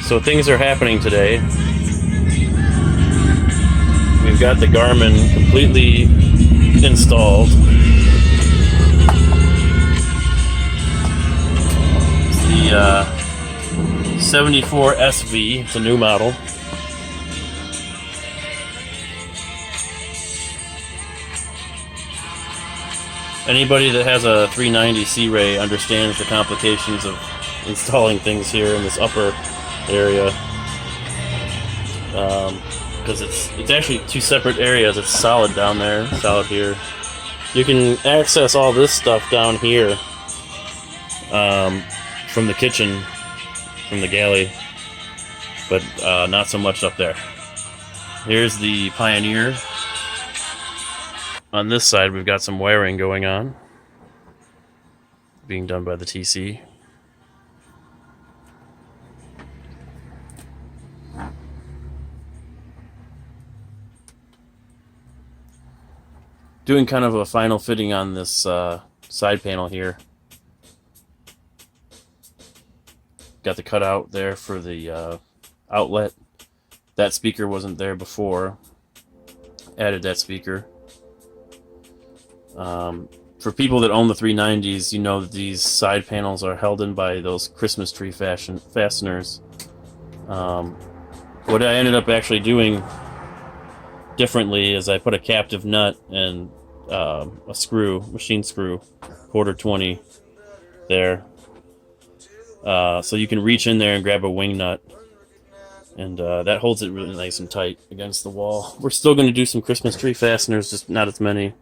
So things are happening today. We've got the Garmin completely installed. It's the 74 SV. It's a new model. Anybody that has a 390 C-Ray understands the complications of installing things here in this upper area, because it's actually two separate areas. It's solid down there, solid here. You can access all this stuff down here from the kitchen, from the galley, but not so much up there. Here's the Pioneer. On this side, we've got some wiring going on, being done by the TC. Doing kind of a final fitting on this side panel here. Got the cutout there for the outlet. That speaker wasn't there before. Added that speaker. For people that own the 390s, you know that these side panels are held in by those Christmas tree fasteners. What I ended up actually doing differently is I put a captive nut and a screw, machine screw, quarter 20 there. So you can reach in there and grab a wing nut, and that holds it really nice and tight against the wall. We're still going to do some Christmas tree fasteners, just not as many.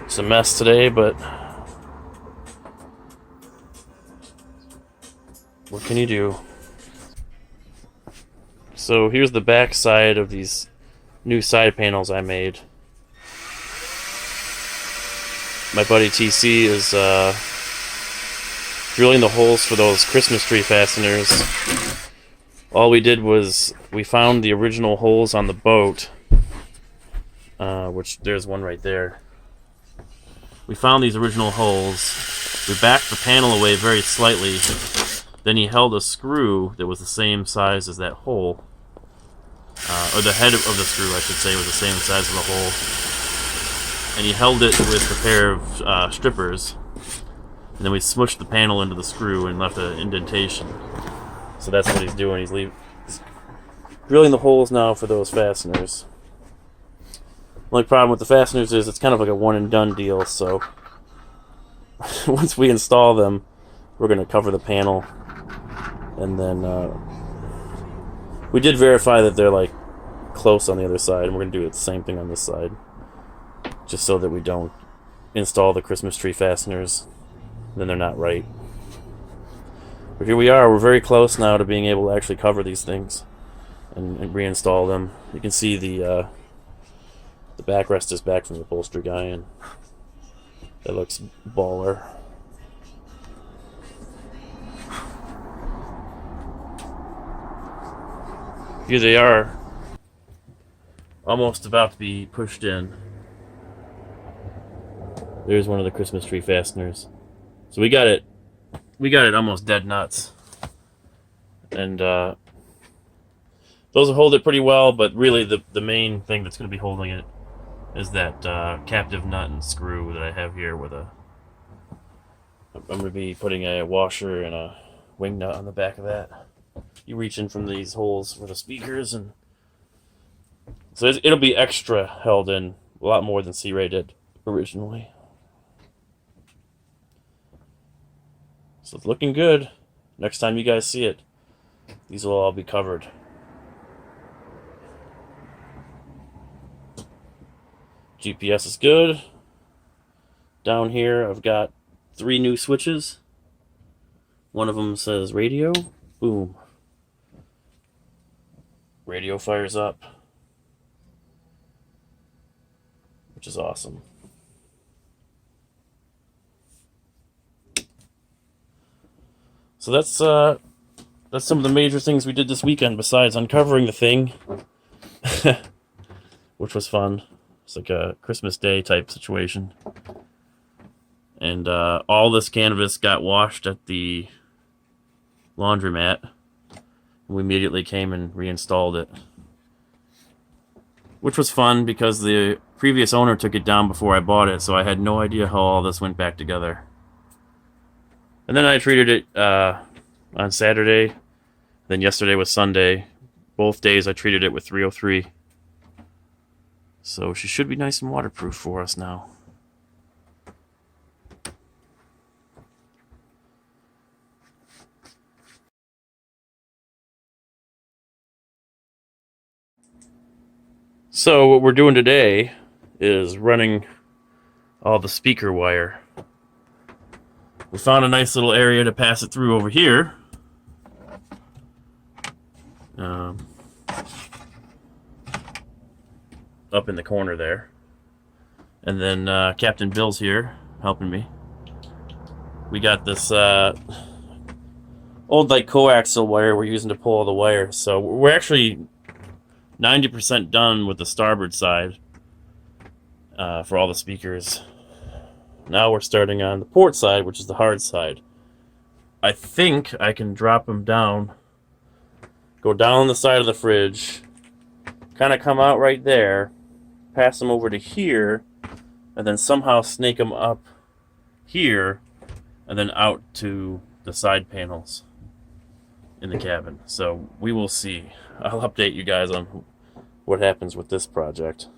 It's a mess today, but what can you do? So here's the back side of these new side panels I made. My buddy TC is drilling the holes for those Christmas tree fasteners. All we did was we found the original holes on the boat, which there's one right there. We found these original holes. We backed the panel away very slightly. Then he held a screw that was the same size as that hole. Or the head of the screw, I should say, was the same size as the hole. And he held it with a pair of strippers. And then we smushed the panel into the screw and left an indentation. So that's what he's doing. He's drilling the holes now for those fasteners. The only problem with the fasteners is it's kind of like a one and done deal, so once we install them, we're going to cover the panel, and then we did verify that they're like close on the other side, and we're going to do the same thing on this side, just so that we don't install the Christmas tree fasteners, then they're not right. But here we are, we're very close now to being able to actually cover these things and reinstall them. You can see the backrest is back from the upholstery guy, and that looks baller. Here they are, almost about to be pushed in. There's one of the Christmas tree fasteners. So we got it almost dead nuts, and those will hold it pretty well. But really, the main thing that's going to be holding it is that captive nut and screw that I have here with I'm going to be putting a washer and a wing nut on the back of that. You reach in from these holes for the speakers, and so it'll be extra held in, a lot more than C-Ray did originally. So it's looking good. Next time you guys see it, these will all be covered. GPS is good. Down here I've got 3 new switches. One of them says radio. Boom. Radio fires up, which is awesome. So that's some of the major things we did this weekend besides uncovering the thing, which was fun. It's like a Christmas Day type situation. And all this canvas got washed at the laundromat. We immediately came and reinstalled it, which was fun because the previous owner took it down before I bought it, so I had no idea how all this went back together. And then I treated it on Saturday. Then yesterday was Sunday. Both days I treated it with 303. So she should be nice and waterproof for us now. So what we're doing today is running all the speaker wire. We found a nice little area to pass it through over here. Up in the corner there. And then Captain Bill's here helping me. We got this old like coaxial wire we're using to pull all the wires. So we're actually 90% done with the starboard side for all the speakers. Now we're starting on the port side, which is the hard side. I think I can drop them down, go down the side of the fridge, kind of come out right there, pass them over to here, and then somehow snake them up here, and then out to the side panels in the cabin. So we will see. I'll update you guys on what happens with this project.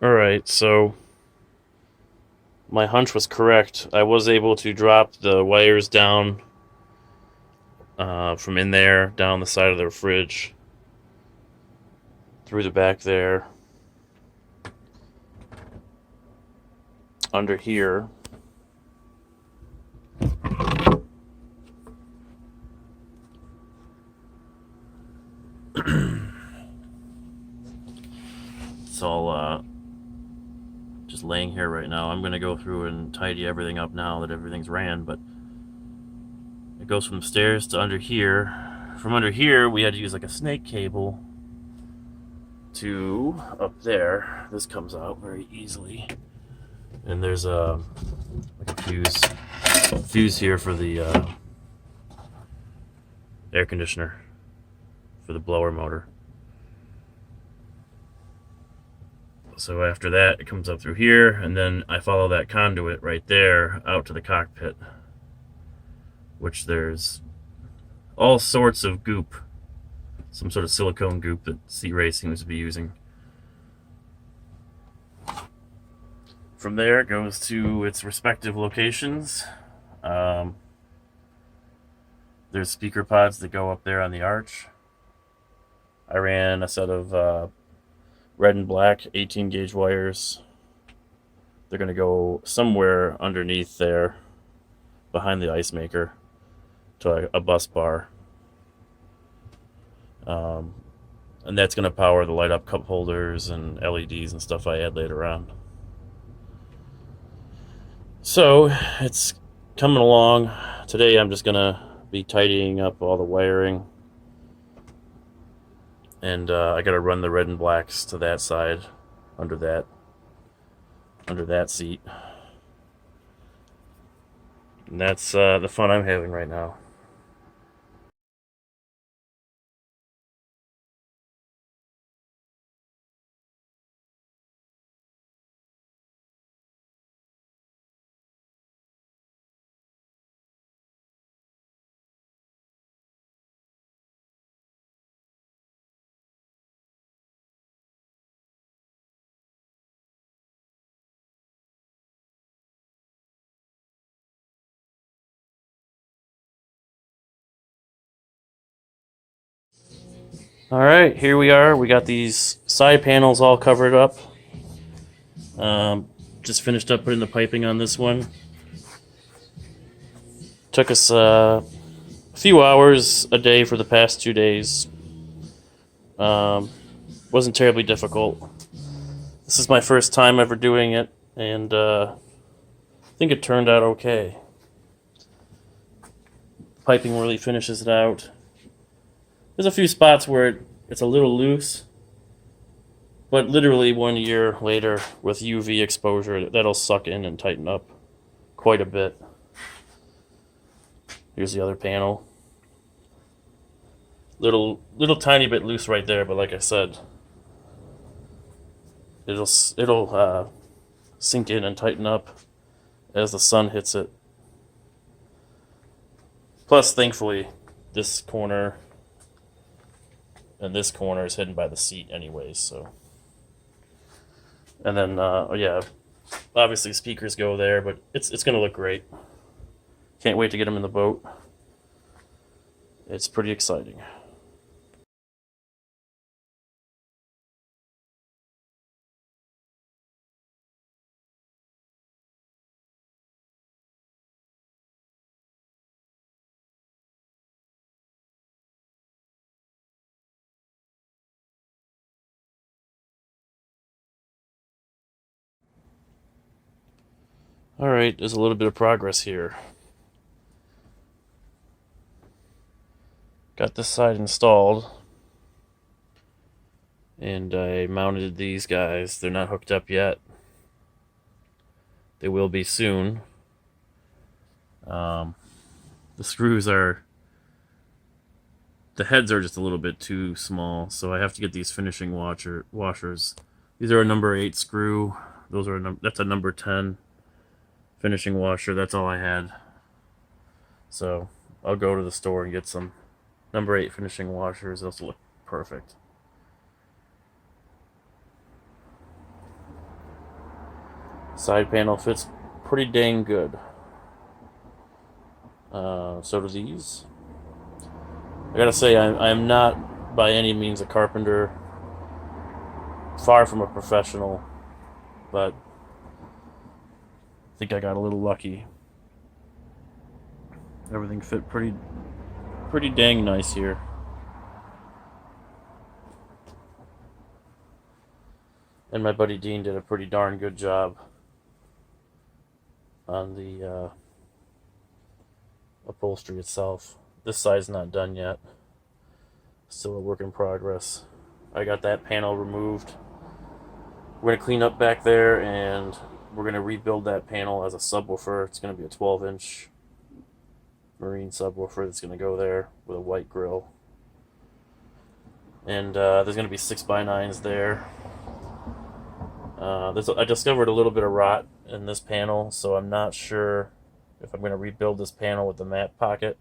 Alright, so my hunch was correct. I was able to drop the wires down from in there, down the side of the fridge, through the back there, under here. It's all just laying here right now. I'm gonna go through and tidy everything up now that everything's ran, but it goes from stairs to under here. From under here, we had to use like a snake cable to up there. This comes out very easily, and there's like a fuse here for the air conditioner for the blower motor. So after that, it comes up through here, and then I follow that conduit right there out to the cockpit, which there's all sorts of goop, some sort of silicone goop that Sea Ray seems to be using. From there, it goes to its respective locations. There's speaker pods that go up there on the arch. I ran a set of red and black 18 gauge wires. They're going to go somewhere underneath there, behind the ice maker, to a bus bar. And that's going to power the light up cup holders and LEDs and stuff I add later on. So it's coming along. Today I'm just going to be tidying up all the wiring. And I got to run the red and blacks to that side, under that seat. And that's the fun I'm having right now. Alright, here we are. We got these side panels all covered up. Just finished up putting the piping on this one. Took us a few hours a day for the past 2 days. Wasn't terribly difficult. This is my first time ever doing it, and I think it turned out okay. Piping really finishes it out. There's a few spots where it's a little loose, But literally 1 year later, with UV exposure, that'll suck in and tighten up quite a bit. Here's the other panel. Little tiny bit loose right there, but like I said, it'll sink in and tighten up as the sun hits it. Plus, thankfully, this corner and this corner is hidden by the seat anyways, so. And then, yeah, obviously speakers go there, but it's going to look great. Can't wait to get them in the boat. It's pretty exciting. Alright, there's a little bit of progress here. Got this side installed. And I mounted these guys. They're not hooked up yet. They will be soon. The screws are... The heads are just a little bit too small, so I have to get these finishing washers. These are a number 8 screw. That's a number 10 finishing washer. That's all I had. So I'll go to the store and get some number 8 finishing washers. Those look perfect. Side panel fits pretty dang good. So do these. I gotta say, I'm not by any means a carpenter. Far from a professional, but I think I got a little lucky. Everything fit pretty dang nice here. And my buddy Dean did a pretty darn good job on the upholstery itself. This side's not done yet. Still a work in progress. I got that panel removed. We're going to clean up back there, and we're going to rebuild that panel as a subwoofer. It's going to be a 12-inch marine subwoofer that's going to go there with a white grill. And there's going to be 6x9s there. I discovered a little bit of rot in this panel, so I'm not sure if I'm going to rebuild this panel with the mat pocket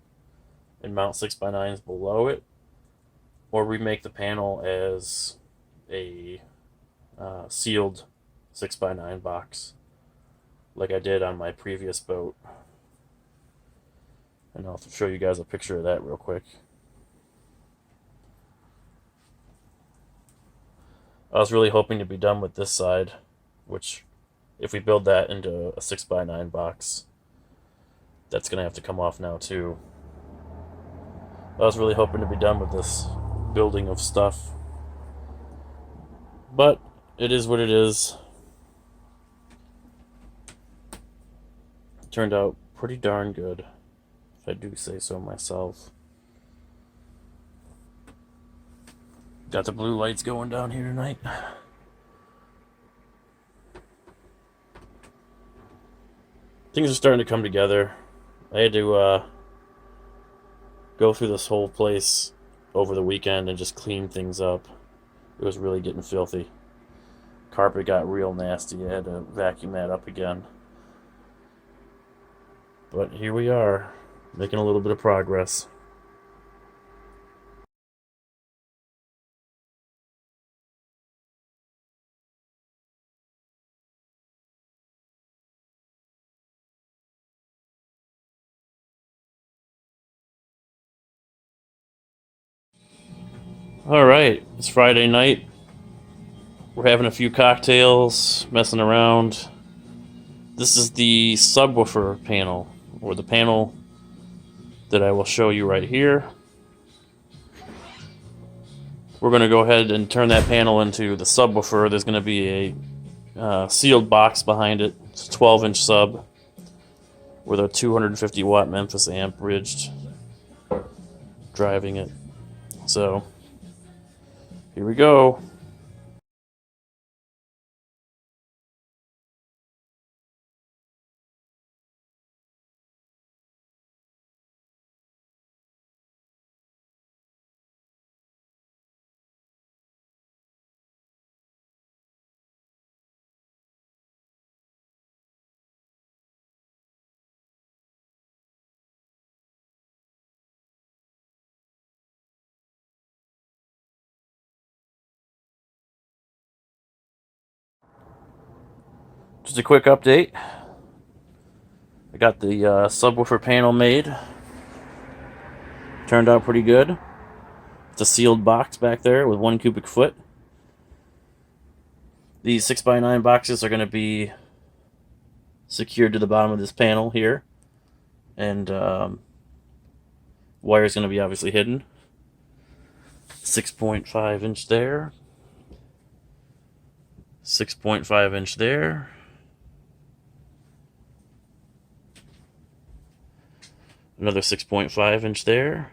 and mount 6x9s below it, or remake the panel as a sealed 6x9 box like I did on my previous boat. And I'll show you guys a picture of that real quick. I was really hoping to be done with this side, which if we build that into a 6x9 box, that's going to have to come off now too. I was really hoping to be done with this building of stuff, but it is what it is. It turned out pretty darn good, if I do say so myself. Got the blue lights going down here tonight. Things are starting to come together. I had to go through this whole place over the weekend and just clean things up. It was really getting filthy. Carpet got real nasty. I had to vacuum that up again. But here we are, making a little bit of progress. Alright, it's Friday night. We're having a few cocktails, messing around. This is the subwoofer panel, or the panel that I will show you right here. We're going to go ahead and turn that panel into the subwoofer. There's going to be a sealed box behind it. It's a 12-inch sub with a 250 watt Memphis amp bridged driving it. So here we go. just a quick update. I got the subwoofer panel made. Turned out pretty good. It's a sealed box back there with 1 cubic foot. These 6x9 boxes are going to be secured to the bottom of this panel here. And wire is going to be obviously hidden. 6.5 inch there. 6.5 inch there. Another 6.5 inch there.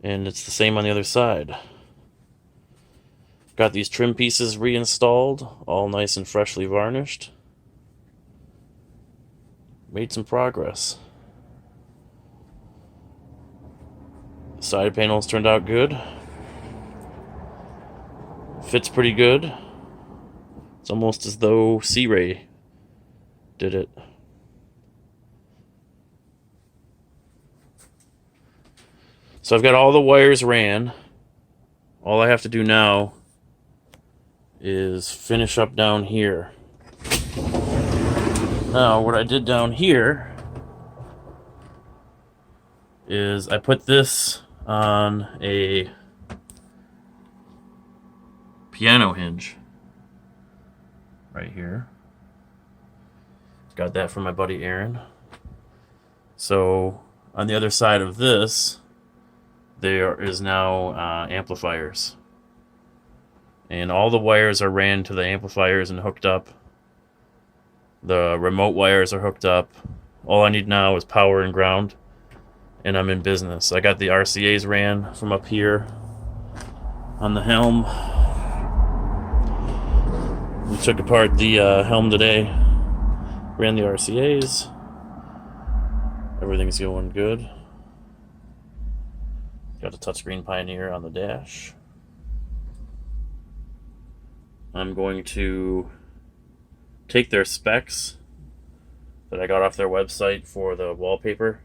And it's the same on the other side. Got these trim pieces reinstalled, all nice and freshly varnished. Made some progress. The side panels turned out good. Fits pretty good. It's almost as though C-Ray did it. So I've got all the wires ran. All I have to do now is finish up down here. Now, what I did down here is I put this on a piano hinge right here. Got that from my buddy Aaron. So on the other side of this, there is now amplifiers. And all the wires are ran to the amplifiers and hooked up. The remote wires are hooked up. All I need now is power and ground, and I'm in business. I got the RCAs ran from up here on the helm. We took apart the helm today, ran the RCAs. Everything's going good. Got a touchscreen Pioneer on the dash. I'm going to take their specs that I got off their website for the wallpaper,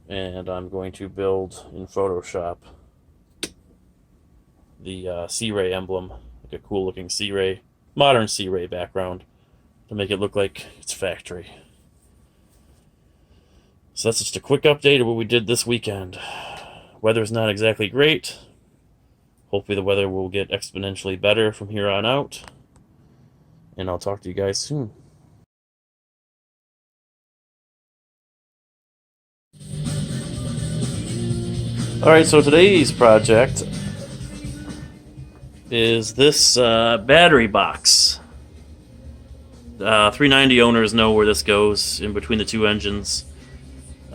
and I'm going to build in Photoshop the C-Ray emblem, like a cool looking C-Ray, modern C-Ray background to make it look like it's factory. So that's just a quick update of what we did this weekend. Weather's not exactly great. Hopefully the weather will get exponentially better from here on out. And I'll talk to you guys soon. Alright, so today's project is this battery box. 390 owners know where this goes in between the two engines.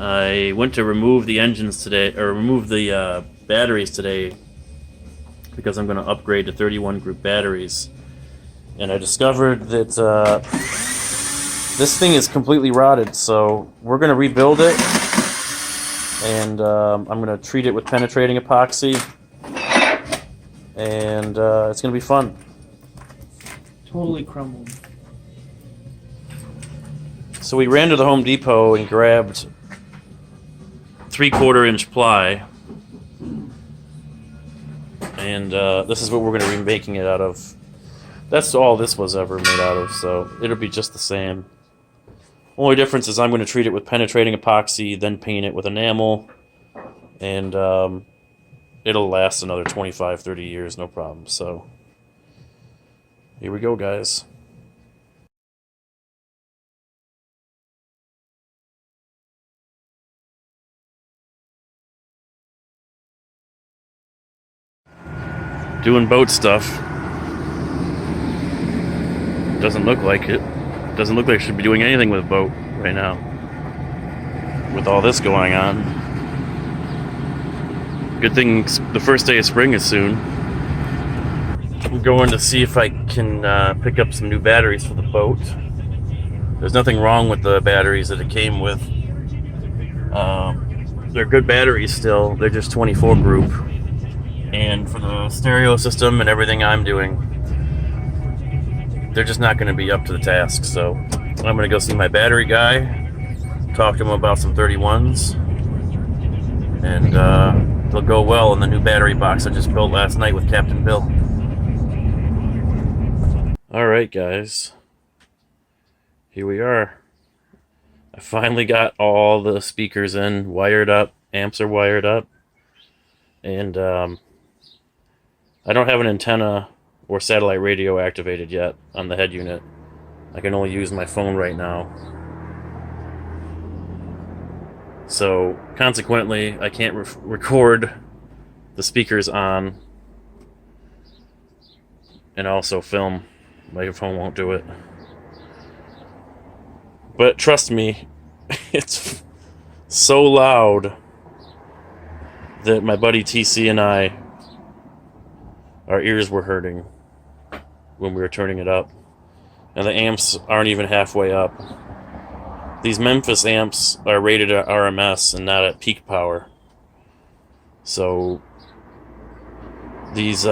I went to remove the engines today, or remove the batteries today, because I'm going to upgrade to 31 group batteries. And I discovered that this thing is completely rotted, so we're going to rebuild it. And I'm going to treat it with penetrating epoxy. And it's going to be fun. Totally crumbled. So we ran to the Home Depot and grabbed 3/4 inch ply. And this is what we're going to be making it out of. That's all this was ever made out of, so it'll be just the same. Only difference is I'm going to treat it with penetrating epoxy, then paint it with enamel, and it'll last another 25-30 years, no problem. So here we go, guys. Doing boat stuff. Doesn't look like it. Doesn't look like I should be doing anything with a boat right now, with all this going on. Good thing the first day of spring is soon. I'm going to see if I can pick up some new batteries for the boat. There's nothing wrong with the batteries that it came with. They're good batteries still. They're just 24 group. And for the stereo system and everything I'm doing, they're just not going to be up to the task. So I'm going to go see my battery guy, talk to him about some 31s, and they'll go well in the new battery box I just built last night with Captain Bill. Alright, guys. Here we are. I finally got all the speakers in, wired up, amps are wired up, and I don't have an antenna or satellite radio activated yet on the head unit. I can only use my phone right now. So, consequently, I can't record the speakers on and also film. My phone won't do it. But trust me, it's so loud that my buddy TC and I, our ears were hurting when we were turning it up. And the amps aren't even halfway up. These Memphis amps are rated at RMS and not at peak power. So these,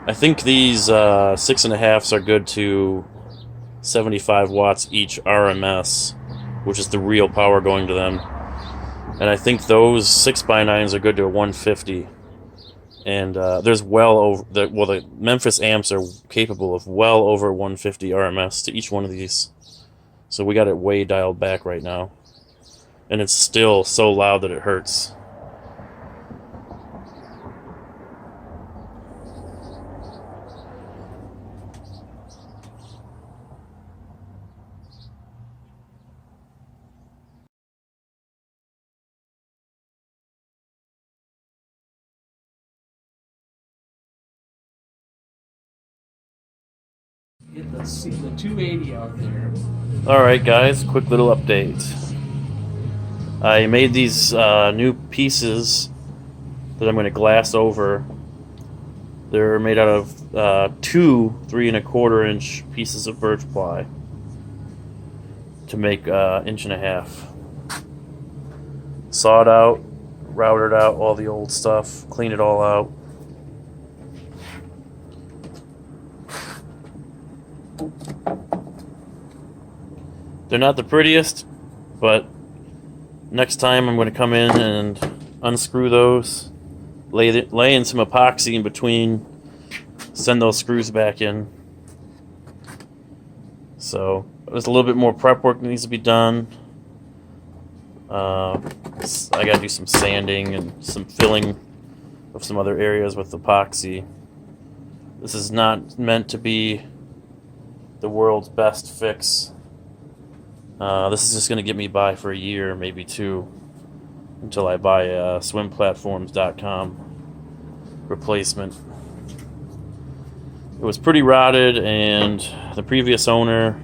I think these 6.5s are good to 75 watts each RMS, which is the real power going to them. And I think those 6x9s are good to 150. And there's well over the Memphis amps are capable of well over 150 RMS to each one of these. So we got it way dialed back right now, and it's still so loud that it hurts. Get the 280 out there. Alright guys, quick little update. I made these new pieces that I'm going to glass over. They're made out of two 3¼ inch pieces of birch ply to make 1.5 inches. Sawed out, routed out all the old stuff, cleaned it all out. They're not the prettiest, but next time I'm going to come in and unscrew those, lay in some epoxy in between, send those screws back in. So there's a little bit more prep work that needs to be done. I got to do some sanding and some filling of some other areas with epoxy. This is not meant to be the world's best fix. This is just going to get me by for a year, maybe 2, until I buy a swimplatforms.com replacement. It was pretty rotted, and the previous owner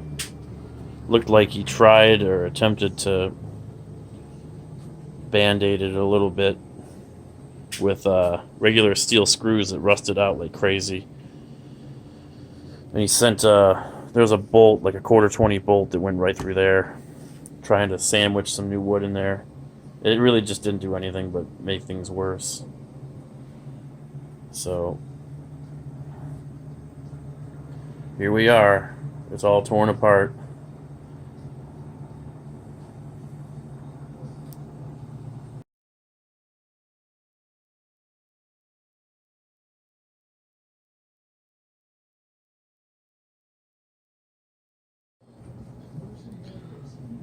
looked like he tried or attempted to band-aid it a little bit with regular steel screws that rusted out like crazy. And he sent there was a bolt, like a 1/4-20 bolt that went right through there, trying to sandwich some new wood in there. It really just didn't do anything but make things worse. So here we are. It's all torn apart.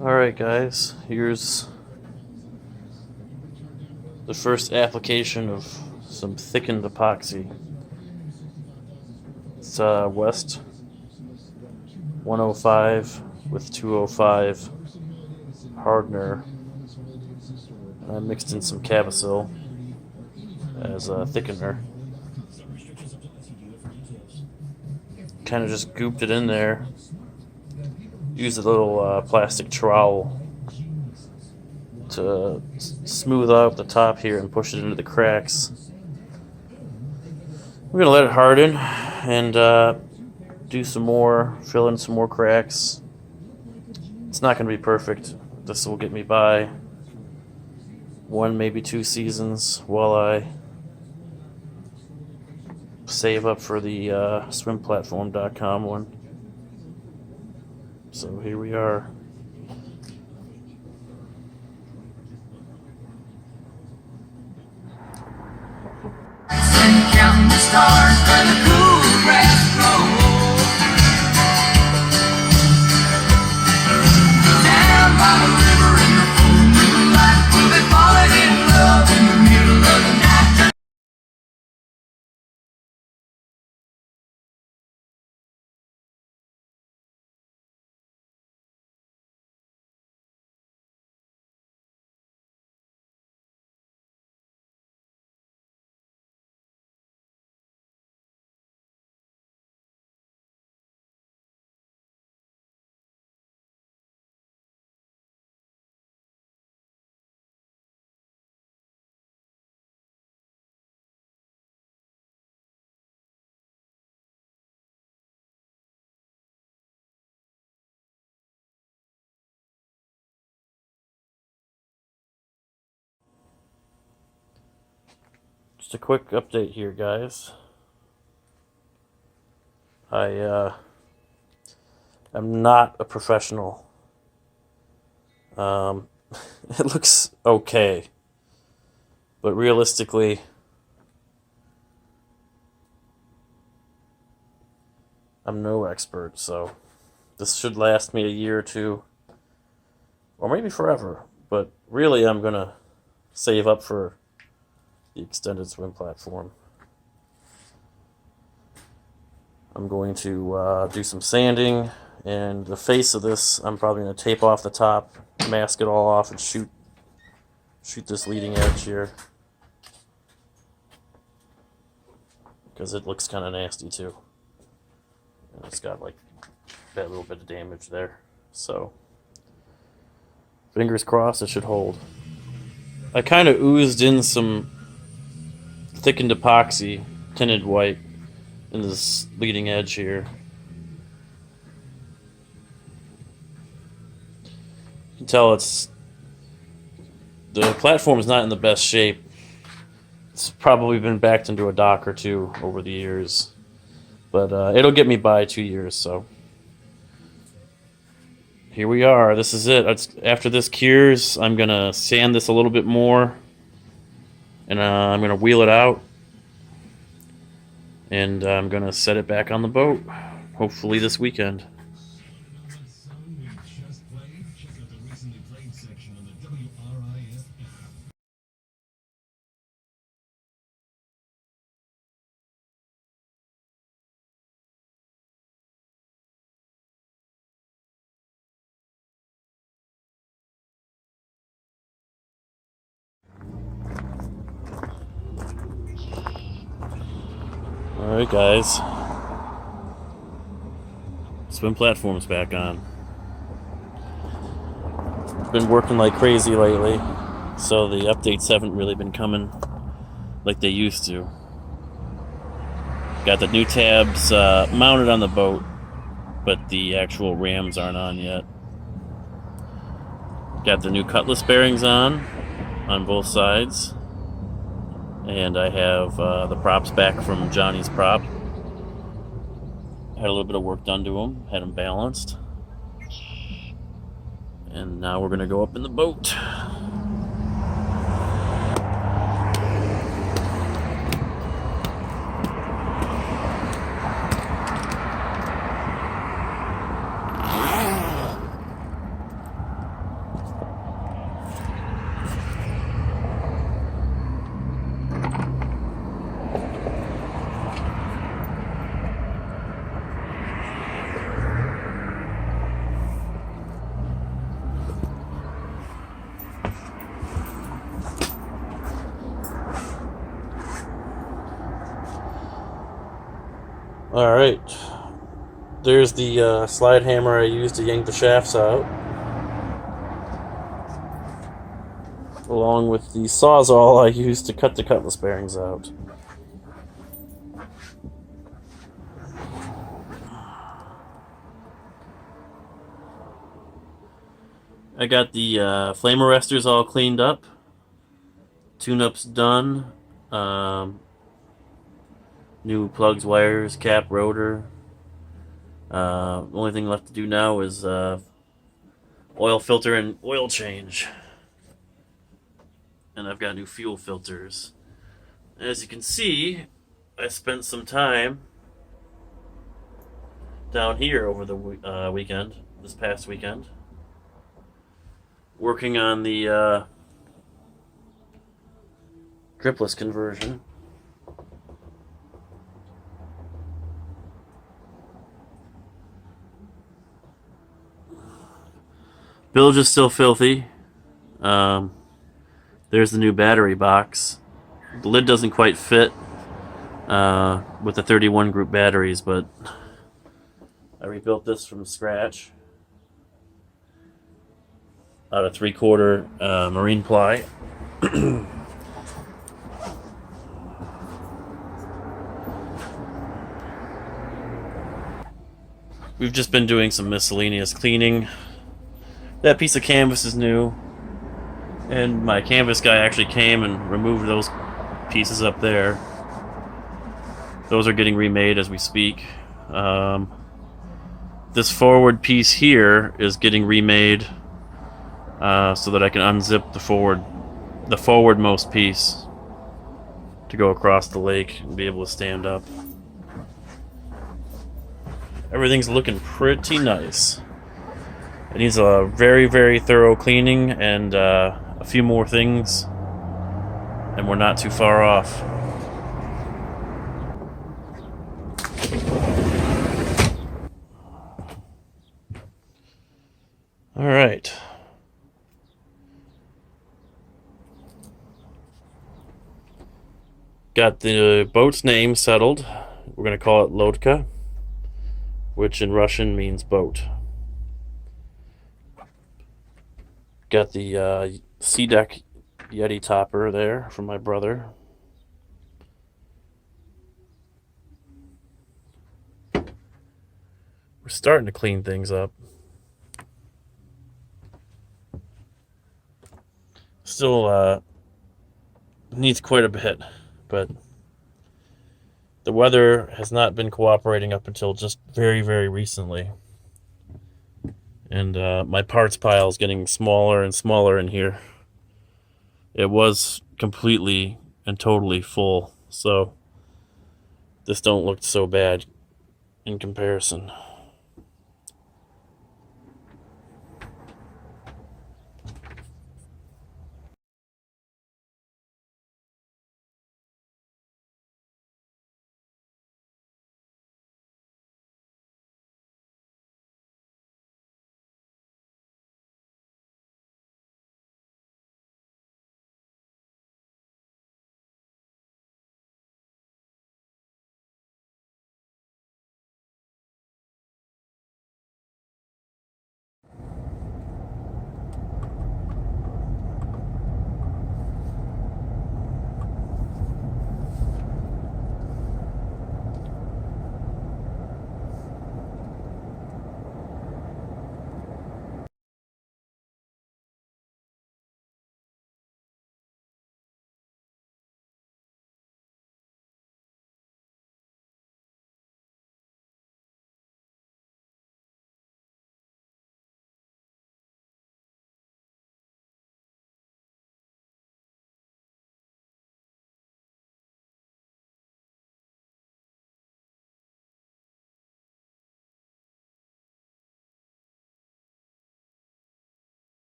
Alright guys, here's the first application of some thickened epoxy. It's West 105 with 205 hardener. And I mixed in some Cavasil as a thickener. Kind of just gooped it in there. Used a little plastic trowel to smooth out the top here and push it into the cracks. We're going to let it harden and do some more, fill in some more cracks. It's not going to be perfect. This will get me by 1, maybe 2 seasons while I save up for the swimplatform.com one. So here we are. Counting the stars by the pool. Just a quick update here, guys. I'm not a professional. It looks okay, but realistically, I'm no expert, so this should last me a year or two, or maybe forever. But really, I'm gonna save up for the extended swim platform. I'm going to do some sanding, and the face of this I'm probably going to tape off the top, mask it all off, and shoot this leading edge here, because it looks kind of nasty too, and it's got like that little bit of damage there. So fingers crossed it should hold. I kind of oozed in some thickened epoxy, tinted white, in this leading edge here. You can tell the platform is not in the best shape. It's probably been backed into a dock or two over the years, but it'll get me by 2 years. So here we are. This is it. After this cures, I'm gonna sand this a little bit more, and I'm gonna wheel it out, and I'm gonna set it back on the boat, hopefully this weekend. Alright guys, swim platform's back on. Been working like crazy lately, so the updates haven't really been coming like they used to. Got the new tabs mounted on the boat, but the actual rams aren't on yet. Got the new cutlass bearings on both sides. And I have the props back from Johnny's prop. Had a little bit of work done to them, had them balanced. And now we're going to go up in the boat. Alright, there's the slide hammer I used to yank the shafts out, along with the sawzall I used to cut the cutlass bearings out. I got the flame arresters all cleaned up, tune-ups done, new plugs, wires, cap, rotor. The only thing left to do now is oil filter and oil change. And I've got new fuel filters. As you can see, I spent some time down here over the weekend, this past weekend, working on the dripless conversion. Bilge is still filthy. There's the new battery box. The lid doesn't quite fit with the 31 group batteries, but I rebuilt this from scratch out of 3/4 marine ply. We've just been doing some miscellaneous cleaning. That piece of canvas is new, and my canvas guy actually came and removed those pieces up there. Those are getting remade as we speak. This forward piece here is getting remade so that I can unzip the forwardmost piece to go across the lake and be able to stand up. Everything's looking pretty nice. It needs a very, very thorough cleaning and a few more things, and we're not too far off. All right. Got the boat's name settled. We're going to call it Lodka, which in Russian means boat. Got the Sea Deck Yeti topper there from my brother. We're starting to clean things up. Still needs quite a bit, but the weather has not been cooperating up until just very, very recently. And my parts pile is getting smaller and smaller in here. It was completely and totally full, so this don't look so bad in comparison.